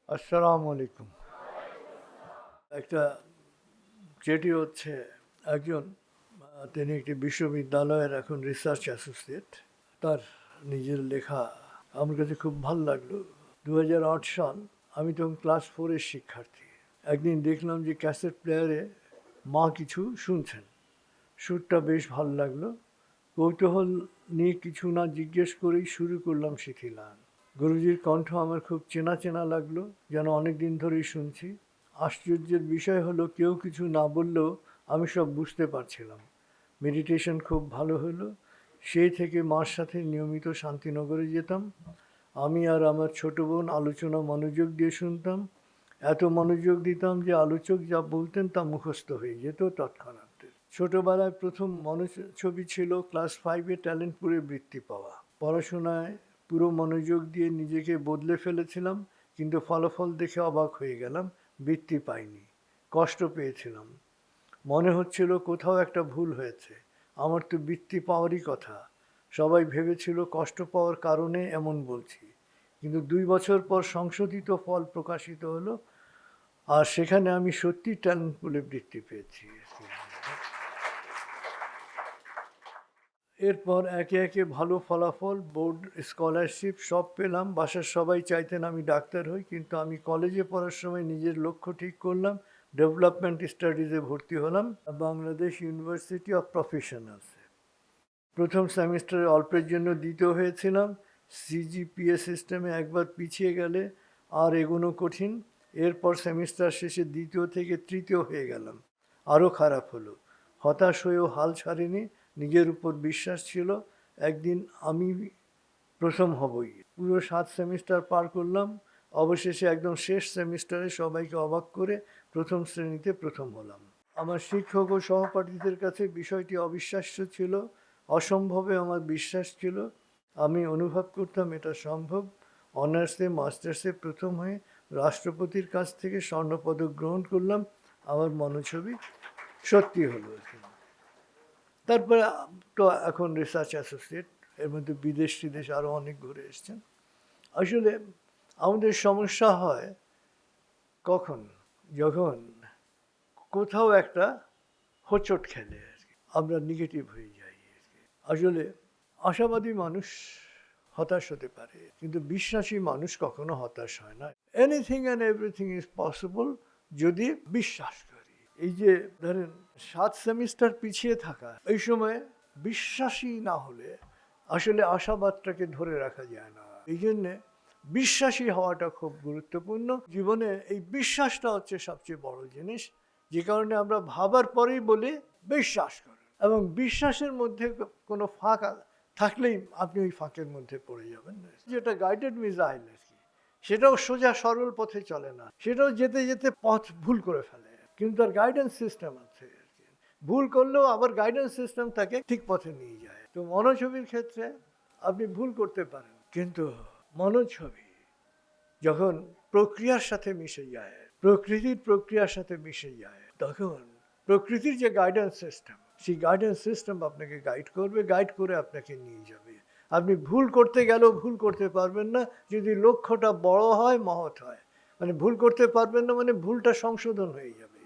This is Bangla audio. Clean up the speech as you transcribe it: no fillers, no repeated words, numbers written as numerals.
আসসালামু আলাইকুম। একটা যেটি হচ্ছে একজন তিনি একটি বিশ্ববিদ্যালয়ের এখন রিসার্চ অ্যাসোসিয়েট। তার নিজের লেখা আমার কাছে খুব ভাল লাগলো। 2008 সাল, আমি তখন ক্লাস 4-এর শিক্ষার্থী। একদিন দেখলাম যে ক্যাসেট প্লেয়ারে মা কিছু শুনছেন। সুরটা বেশ ভাল লাগলো। কৌতূহল নিয়ে কিছু না জিজ্ঞেস করেই শুরু করলাম শিখিলাম। গুরুজির কণ্ঠ আমার খুব চেনা চেনা লাগলো, যেন অনেক দিন ধরেই শুনছি। আশ্চর্যের বিষয় হলো কেউ কিছু না বললেও আমি সব বুঝতে পারছিলাম। মেডিটেশন খুব ভালো হলো। সেই থেকে মার সাথে নিয়মিত শান্তিনগরে যেতাম। আমি আর আমার ছোট বোন আলোচনা মনোযোগ দিয়ে শুনতাম। এত মনোযোগ দিতাম যে আলোচক যা বলতেন তা মুখস্থ হয়ে যেত তৎক্ষণাৎ। ছোটবেলায় প্রথম ছবি ছিল ক্লাস 5-এ ট্যালেন্টপুরে বৃত্তি পাওয়া। পড়াশোনায় পুরো মনোযোগ দিয়ে নিজেকে বদলে ফেলেছিলাম, কিন্তু ফলাফল দেখে অবাক হয়ে গেলাম। বৃত্তি পাইনি, কষ্ট পেয়েছিলাম। মনে হচ্ছিল কোথাও একটা ভুল হয়েছে। আমার তো বৃত্তি পাওয়ারই কথা। সবাই ভেবেছিল কষ্ট পাওয়ার কারণে এমন বলছি। কিন্তু 2 বছর পর সংশোধিত ফল প্রকাশিত হলো, আর সেখানে আমি সত্যি ট্যালেন্ট পুলে বৃত্তি পেয়েছি। এরপর একে একে ভালো ফলাফল, বোর্ড স্কলারশিপ সব পেলাম। বাসার সবাই চাইতেন আমি ডাক্তার হই, কিন্তু আমি কলেজে পড়ার সময় নিজের লক্ষ্য ঠিক করলাম। ডেভেলপমেন্ট স্টাডিজে ভর্তি হলাম বাংলাদেশ ইউনিভার্সিটি অফ প্রফেশনালসে। প্রথম সেমিস্টারে অল্পের জন্য দ্বিতীয় হয়েছিলাম। সিজিপিএ সিস্টেমে একবার পিছিয়ে গেলে আর এগোনো কঠিন। এরপর সেমিস্টার শেষে দ্বিতীয় থেকে তৃতীয় হয়ে গেলাম। আরও খারাপ হলো। হতাশ হয়েও হাল ছাড়িনি। নিজের উপর বিশ্বাস ছিল একদিন আমি প্রথম হবই। পুরো 7 সেমিস্টার পার করলাম। অবশেষে একদম শেষ সেমিস্টারে সবাইকে অবাক করে প্রথম শ্রেণীতে প্রথম হলাম। আমার শিক্ষক ও সহপাঠীদের কাছে বিষয়টি অবিশ্বাস্য ছিল। অসম্ভবে আমার বিশ্বাস ছিল। আমি অনুভব করতাম এটা সম্ভব। অনার্সে মাস্টার্সে প্রথম হয়ে রাষ্ট্রপতির কাছ থেকে স্বর্ণপদক গ্রহণ করলাম। আমার মনোছবি সত্যি হলো। তারপরে তো এখন রিসার্চ অ্যাসোসিয়েট, এর মধ্যে বিদেশ টিদেশ আরও অনেক ঘুরে এসছেন। আসলে আমাদের সমস্যা হয় কখন, যখন কোথাও একটা হোঁচট খেলে আর কি, আমরা নেগেটিভ হয়ে যাই আর কি। আসলে আশাবাদী মানুষ হতাশ হতে পারে, কিন্তু বিশ্বাসী মানুষ কখনো হতাশ হয় না। Anything and everything is possible যদি বিশ্বাস করি। এই যে ধরেন 7 সেমিস্টার পিছিয়ে থাকা, এই সময় বিশ্বাসী না হলে আসলে আশাবাদটাকে ধরে রাখা যায় না। এই জন্যে বিশ্বাসী হওয়াটা খুব গুরুত্বপূর্ণ। জীবনে এই বিশ্বাসটা হচ্ছে সবচেয়ে বড় জিনিস, যে কারণে আমরা ভাবার পরেই বলি বিশ্বাস করেন, এবং বিশ্বাসের মধ্যে কোনো ফাঁক থাকলেই আপনি ওই ফাঁকের মধ্যে পড়ে যাবেন। যেটা গাইডেড মিসাইল আর কি, সেটাও সোজা সরল পথে চলে না, সেটাও যেতে যেতে পথ ভুল করে ফেলে, কিন্তু তার গাইডেন্স সিস্টেম আছে আর কি। ভুল করলেও আবার গাইডেন্স সিস্টেম তাকে ঠিক পথে নিয়ে যায়। তো মনোছবির ক্ষেত্রে আপনি ভুল করতে পারেন, কিন্তু মনোছবি যখন প্রক্রিয়ার সাথে মিশে যায়, প্রকৃতির প্রক্রিয়ার সাথে মিশে যায়, তখন প্রকৃতির যে গাইডেন্স সিস্টেম, সেই গাইডেন্স সিস্টেম আপনাকে গাইড করবে, গাইড করে আপনাকে নিয়ে যাবে। আপনি ভুল করতে গেলেও ভুল করতে পারবেন না যদি লক্ষ্যটা বড় হয়, মহৎ হয়। মানে ভুল করতে পারবেন না মানে ভুলটা সংশোধন হয়ে যাবে।